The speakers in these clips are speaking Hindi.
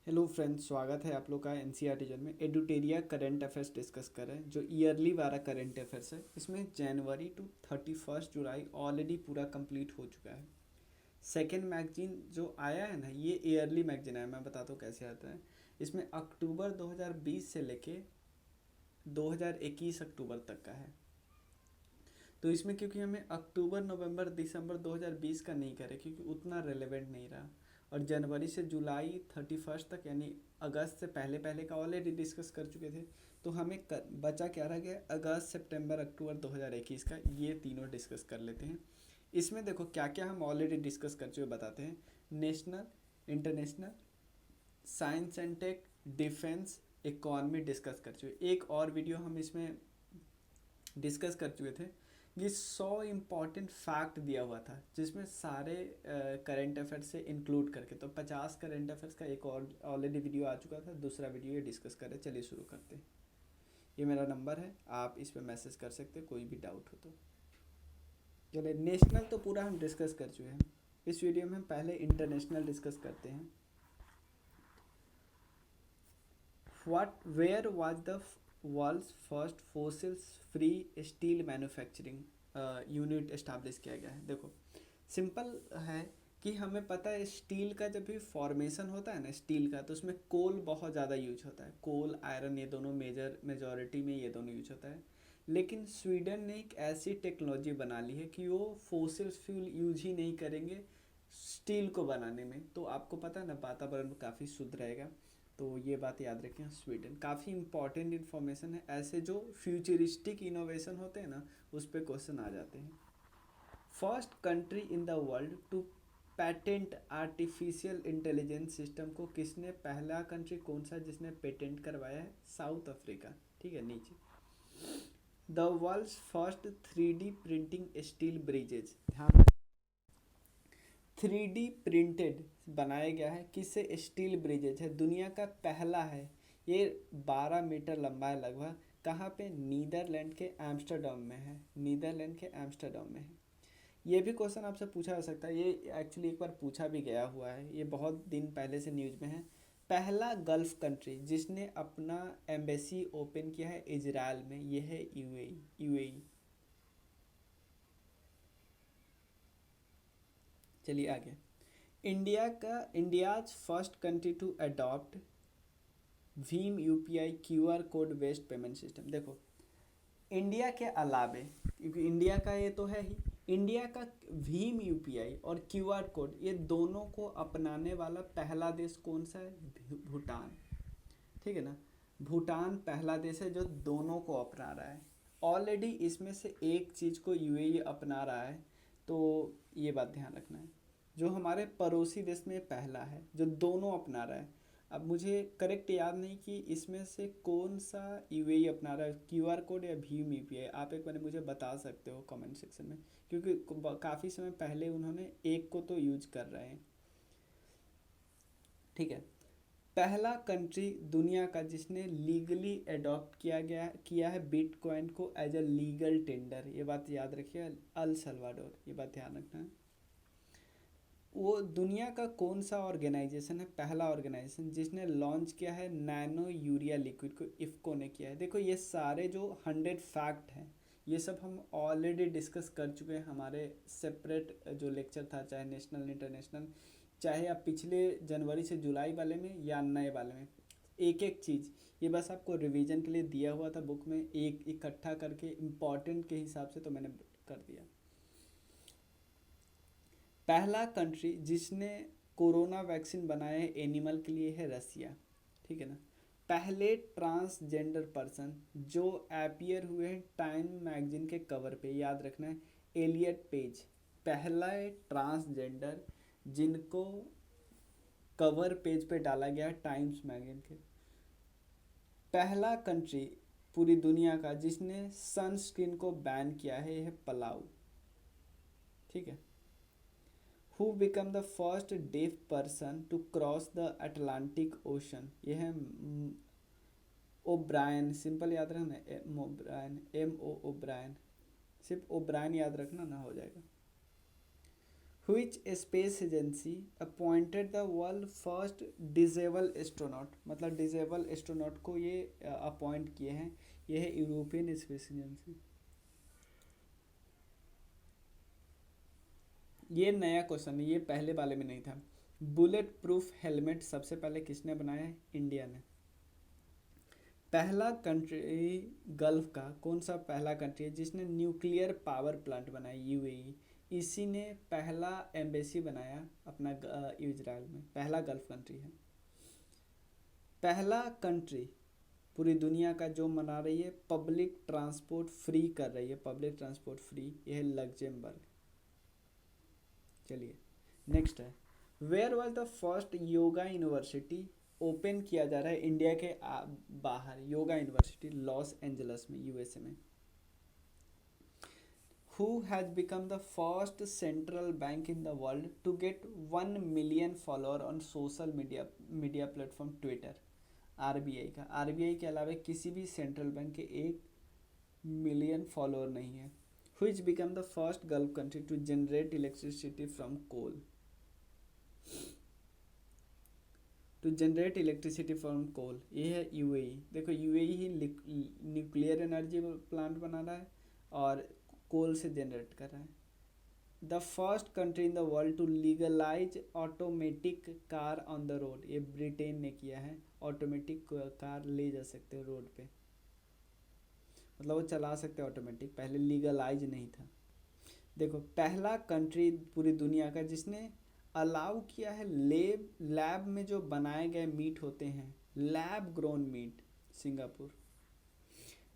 हेलो फ्रेंड्स, स्वागत है आप लोग का एनसीईआरटी जर्नल में। एडुटेरिया करंट अफेयर्स डिस्कस कर रहे हैं जो ईयरली वाला करंट अफेयर्स है। इसमें जनवरी टू 31 जुलाई ऑलरेडी पूरा कंप्लीट हो चुका है। सेकेंड मैगजीन जो आया है ना, ये ईयरली मैगजीन है। मैं बताता हूँ कैसे आता है। इसमें अक्टूबर 2020 से लेके 2021 अक्टूबर तक का है। तो इसमें क्योंकि हमें अक्टूबर नवंबर दिसंबर 2020 का नहीं करे क्योंकि उतना रेलेवेंट नहीं रहा, और जनवरी से जुलाई 31 तक यानी अगस्त से पहले पहले का ऑलरेडी डिस्कस कर चुके थे। तो हमें बचा क्या रह गया, अगस्त सितंबर अक्टूबर 2021 का, ये तीनों डिस्कस कर लेते हैं। इसमें देखो क्या क्या हम ऑलरेडी डिस्कस कर चुके बताते हैं। National, international, science and tech, defence, economy discuss कर चुके। एक और वीडियो हम इसमें डिस्कस कर चुके थे। ये 100 इम्पॉर्टेंट फैक्ट दिया हुआ था जिसमें सारे करंट अफेयर्स से इंक्लूड करके, तो 50 करंट अफेयर्स का एक और ऑलरेडी वीडियो आ चुका था। दूसरा वीडियो ये डिस्कस करें। चलिए शुरू करते हैं। ये मेरा नंबर है, आप इस पर मैसेज कर सकते हैं कोई भी डाउट हो तो। चलिए, नेशनल तो पूरा हम डिस्कस कर चुके हैं। इस वीडियो में हम पहले इंटरनेशनल डिस्कस करते हैं। Where was the world's first fossils free steel manufacturing unit establish किया गया है। देखो सिंपल है कि हमें पता है स्टील का जब भी फॉर्मेशन होता है ना स्टील का, तो उसमें कोल बहुत ज़्यादा यूज होता है। कोल, आयरन, ये दोनों मेजॉरिटी में ये दोनों यूज होता है। लेकिन स्वीडन ने एक ऐसी टेक्नोलॉजी बना ली है कि वो फोसिल फ्यूल यूज ही नहीं करेंगे स्टील को बनाने में। तो आपको पता है ना, वातावरण काफ़ी शुद्ध रहेगा। तो ये बात याद रखें। स्वीडन काफ़ी इंपॉर्टेंट इन्फॉर्मेशन है। ऐसे जो फ्यूचरिस्टिक इनोवेशन होते हैं ना, उस पर क्वेश्चन आ जाते हैं। First country in the world to patent artificial intelligence system को किसने, पहला कंट्री कौन सा जिसने पेटेंट करवाया है? South Africa. ठीक है, नीचे the world's first 3D printing steel bridges. ध्यान, 3D प्रिंटेड बनाया गया है। किससे? स्टील ब्रिजेज है, दुनिया का पहला है। ये 12 मीटर लंबा है लगभग। कहाँ पे? नीदरलैंड के एम्स्टर्डम में है। नीदरलैंड के एम्स्टर्डम में है। ये भी क्वेश्चन आपसे पूछा जा सकता है। ये एक्चुअली एक बार पूछा भी गया हुआ है, ये बहुत दिन पहले से न्यूज़ में है। पहला गल्फ कंट्री जिसने अपना एम्बेसी ओपन किया है इजराइल में, ये है यूएई। चलिए आगे। India's first country to adopt भीम UPI QR code based payment system. देखो इंडिया के अलावे, क्योंकि इंडिया का ये तो है ही, इंडिया का भीम यूपीआई और क्यूआर कोड, ये दोनों को अपनाने वाला पहला देश कौन सा है? भूटान। ठीक है ना, भूटान पहला देश है जो दोनों को अपना रहा है। ऑलरेडी इसमें से एक चीज़ को यूएई अपना रहा है, तो ये बात ध्यान रखना है। जो हमारे पड़ोसी देश में पहला है जो दोनों अपना रहा है। अब मुझे करेक्ट याद नहीं कि इसमें से कौन सा यूएई अपना रहा है, क्यूआर कोड या भीम यूपीआई। आप एक बार मुझे बता सकते हो कमेंट सेक्शन में, क्योंकि काफ़ी समय पहले उन्होंने एक को तो यूज कर रहे हैं। ठीक है, पहला कंट्री दुनिया का जिसने लीगली अडॉप्ट किया है बिटकॉइन को एज अ लीगल टेंडर, ये बात याद रखिए, अल सल्वाडोर। ये बात ध्यान रखना है। वो दुनिया का कौन सा ऑर्गेनाइजेशन है, पहला ऑर्गेनाइजेशन जिसने लॉन्च किया है नैनो यूरिया लिक्विड को? इफ्को ने किया है। देखो ये सारे जो 100 फैक्ट हैं, ये सब हम ऑलरेडी डिस्कस कर चुके हैं हमारे सेपरेट जो लेक्चर था, चाहे नेशनल इंटरनेशनल, चाहे आप पिछले जनवरी से जुलाई वाले में या नए वाले में। एक एक चीज़ ये बस आपको रिवीजन के लिए दिया हुआ था बुक में, एक इकट्ठा करके इम्पॉर्टेंट के हिसाब से तो मैंने कर दिया। पहला कंट्री जिसने कोरोना वैक्सीन बनाया है एनिमल के लिए है रसिया। ठीक है ना। पहले ट्रांसजेंडर पर्सन जो अपीयर हुए हैं टाइम मैगजीन के कवर पे, याद रखना है, एलियट पेज। पहला ट्रांसजेंडर जिनको कवर पेज पे डाला गया टाइम्स मैगजीन के। पहला कंट्री पूरी दुनिया का जिसने सनस्क्रीन को बैन किया है, यह है पलाऊ। ठीक है। Who become the first deaf person to cross the Atlantic ocean, ये है ओब्रायन। सिंपल याद रखना, M O'Brien, M O O'Brien. सिर्फ ओब्रायन याद रखना ना, हो जाएगा। Which space agency appointed the world first disable astronaut, मतलब डिजेबल एस्ट्रोनॉट को ये अपॉइंट किए हैं, ये है यूरोपियन स्पेस एजेंसी। ये नया क्वेश्चन है, ये पहले वाले में नहीं था। बुलेट प्रूफ हेलमेट सबसे पहले किसने बनाया है? इंडिया ने। पहला कंट्री गल्फ का कौन सा पहला कंट्री है जिसने न्यूक्लियर पावर प्लांट बनाया? यूएई। इसी ने पहला एम्बेसी बनाया अपना इजराइल में, पहला गल्फ कंट्री है। पहला कंट्री पूरी दुनिया का जो मना रही है पब्लिक ट्रांसपोर्ट फ्री कर रही है, पब्लिक ट्रांसपोर्ट फ्री, यह है लग्जमबर्ग। चलिए नेक्स्ट है, where was the first yoga university open किया जा रहा है इंडिया के बाहर? योगा यूनिवर्सिटी लॉस एंजल्स में, यूएसए में। Who has become the first central bank in the world to get 1 million follower on social media platform Twitter? RBI का। आरबीआई के अलावा किसी भी सेंट्रल बैंक के 1 मिलियन फॉलोअर नहीं है। Which became the first Gulf country to generate electricity from coal? To generate electricity from coal, ये है यूएई। देखो यूएई ही न्यूक्लियर एनर्जी प्लांट बना रहा है और कोल से जनरेट कर रहा है। The first country in the world to legalise automatic car on the road, ये ब्रिटेन ने किया है। ऑटोमेटिक कार ले जा सकते हो रोड पे, मतलब वो चला सकते हैं ऑटोमेटिक, पहले लीगलाइज नहीं था। देखो पहला कंट्री पूरी दुनिया का जिसने अलाउ किया है लैब में जो बनाए गए मीट होते हैं, lab grown meat, Singapore.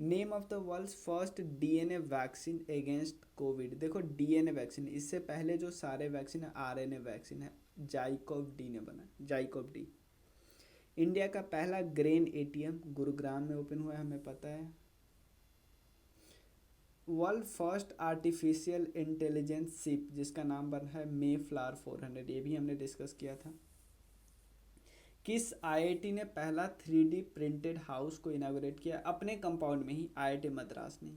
Name of the world's first DNA vaccine against COVID. देखो डीएनए वैक्सीन, इससे पहले जो सारे वैक्सीन है आरएनए वैक्सीन है, जाइकोव डी ने बना, जाइकोव डी। इंडिया का पहला ग्रेन एटीएम गुरुग्राम में ओपन हुआ है, हमें पता है। World first artificial intelligence ship जिसका नाम बना है मे फ्लावर 400, ये भी हमने डिस्कस किया था। किस आईआईटी ने पहला 3D प्रिंटेड हाउस को इनागोरेट किया? अपने कंपाउंड में ही, आईआईटी मद्रास ने।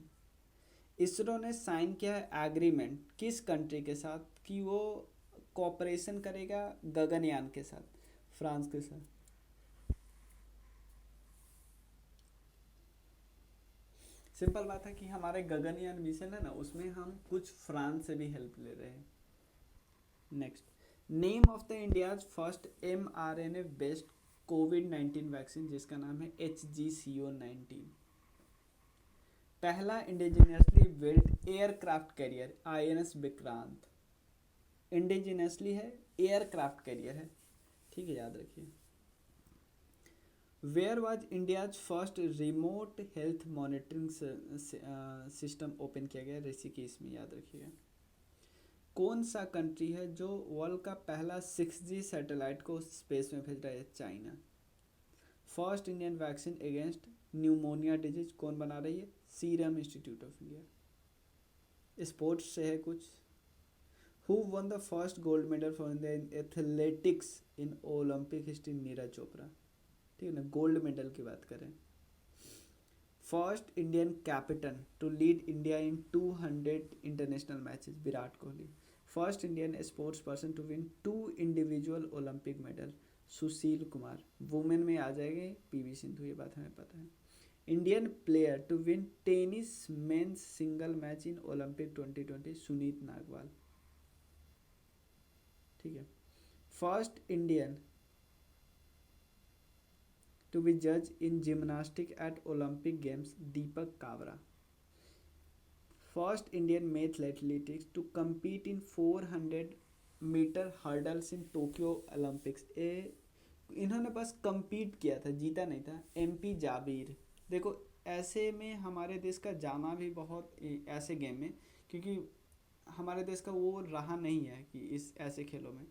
इसरो ने साइन किया है एग्रीमेंट किस कंट्री के साथ कि वो कोऑपरेशन करेगा गगनयान के साथ? फ्रांस के साथ। सिंपल बात है कि हमारे गगनयान मिशन है ना, उसमें हम कुछ फ्रांस से भी हेल्प ले रहे हैं। Next, name of the India's first mRNA based कोविड-19 वैक्सीन जिसका नाम है HGCO19। पहला indigenously built aircraft carrier INS Vikrant, indigenously है, एयरक्राफ्ट कैरियर है, ठीक है, याद रखिए। Where was India's first remote health monitoring system open किया गया? ऋषिकेश में, याद रखिएगा। कौन सा कंट्री है जो वर्ल्ड का पहला 6G सैटेलाइट को स्पेस में भेज रहा है? China. First Indian vaccine against pneumonia disease कौन बना रही है? Serum Institute of India. Sports से है कुछ। Who won the first gold medal for the athletics in Olympic history? Neeraj Chopra, ठीक है ना, गोल्ड मेडल की बात करें। First Indian captain to lead India in 200 international matches? Virat Kohli. First Indian sports person to win 2 individual Olympic medal? Sushil Kumar. Women में आ जाएंगे पीवी सिंधु, ये बात हमें पता है। Indian player to win tennis men's single match in Olympic 2020? Sunit Nagal, ठीक है। First Indian to be judged in gymnastics at Olympic Games? Deepak Kavra. First Indian male athletics to compete in 400 metre hurdles in Tokyo Olympics. इन्होंने बस compete किया था, जीता नहीं था। MP जाबिर। देखो ऐसे में हमारे देश का जाना भी बहुत ऐसे गेम में, क्योंकि हमारे देश का वो रहा नहीं है कि इस ऐसे खेलों में।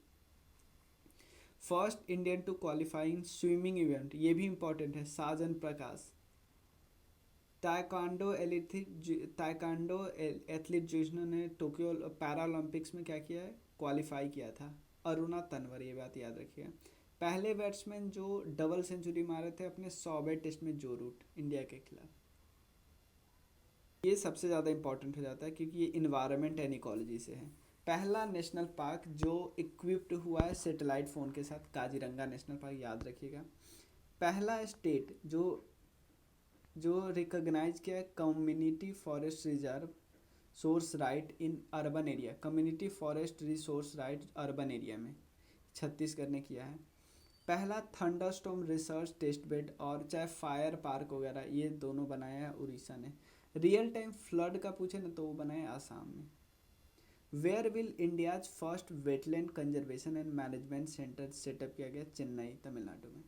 First Indian to qualify in swimming event, ये भी इंपॉर्टेंट है, साजन प्रकाश। ताइक्वांडो एथलीट जिन्होंने टोक्यो पैरा ओलंपिक्स में क्या किया है? क्वालिफाई किया था, अरुणा तनवर, ये बात याद रखिएगा। पहले बैट्समैन जो डबल सेंचुरी मारे थे अपने 100वें टेस्ट में? जो रूट, इंडिया के खिलाफ। ये सबसे ज़्यादा इंपॉर्टेंट हो जाता है क्योंकि ये इन्वायरमेंट एंड इकोलॉजी से है। पहला नेशनल पार्क जो इक्विप्ड हुआ है सैटेलाइट फ़ोन के साथ, काजीरंगा नेशनल पार्क, याद रखिएगा। पहला स्टेट जो रिकॉग्नाइज किया community forest reserve source right in urban area, community forest resource right urban area में छत्तीसगढ़ ने किया है। पहला थंडरस्टॉर्म रिसर्च टेस्ट बेड और चाहे फायर पार्क वगैरह ये दोनों बनाया है उड़ीसा ने। रियल टाइम फ्लड का पूछे ना तो वो बनाया आसाम में। Where will India's first wetland conservation and management centre set up किया गया, चेन्नई तमिलनाडु में।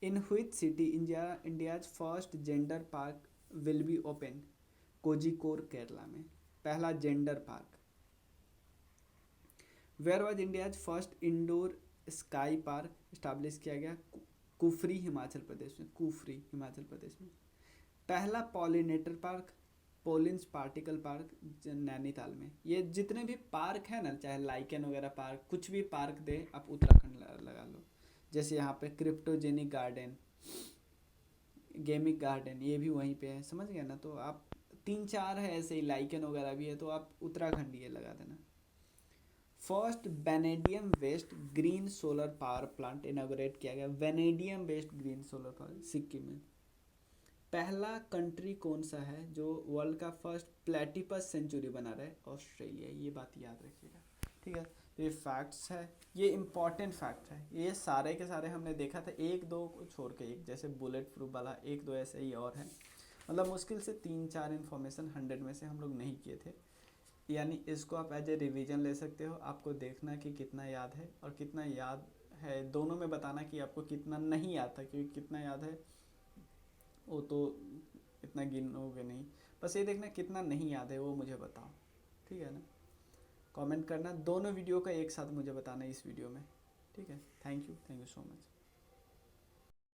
In which city India's first gender park will be open, Kozhikode Kerala में पहला gender park. Where was India's first indoor sky park establish किया गया, कुफरी हिमाचल प्रदेश में, कुफरी हिमाचल प्रदेश में। पहला pollinator park pollens particle park Nainital में। ये जितने भी पार्क है ना, चाहे लाइकेन वगैरह पार्क, कुछ भी पार्क दे आप उत्तराखंड लगा लो। जैसे यहाँ पे क्रिप्टोजेनिक गार्डन, गेमिक गार्डन, ये भी वहीं पे है, समझ गए ना। तो आप 3-4 है ऐसे ही, लाइकेन वगैरह भी है, तो आप उत्तराखंड ये लगा देना। First vanadium based green solar power plant inaugurate किया गया, vanadium based green solar power Sikkim में। पहला कंट्री कौन सा है जो वर्ल्ड का फर्स्ट प्लेटिपस सेंचुरी बना रहा है, ऑस्ट्रेलिया। ये बात याद रखिएगा, ठीक है। तो ये फैक्ट्स है, ये इंपॉर्टेंट फैक्ट है, ये सारे के सारे हमने देखा था, 1-2 को छोड़ के, एक जैसे बुलेट प्रूफ वाला 1-2 ऐसे ही और हैं। मतलब मुश्किल से 3-4 इन्फॉर्मेशन 100 में से हम लोग नहीं किए थे। यानी इसको आप एज ए रिवीजन ले सकते हो, आपको देखना कि कितना याद है और कितना याद है, दोनों में बताना कि आपको कितना नहीं याद था, क्योंकि कितना याद है वो तो इतना गिनोगे नहीं, बस ये देखना कितना नहीं याद है वो मुझे बताओ, ठीक है ना। कमेंट करना, दोनों वीडियो का एक साथ मुझे बताना इस वीडियो में, ठीक है। Thank you so much.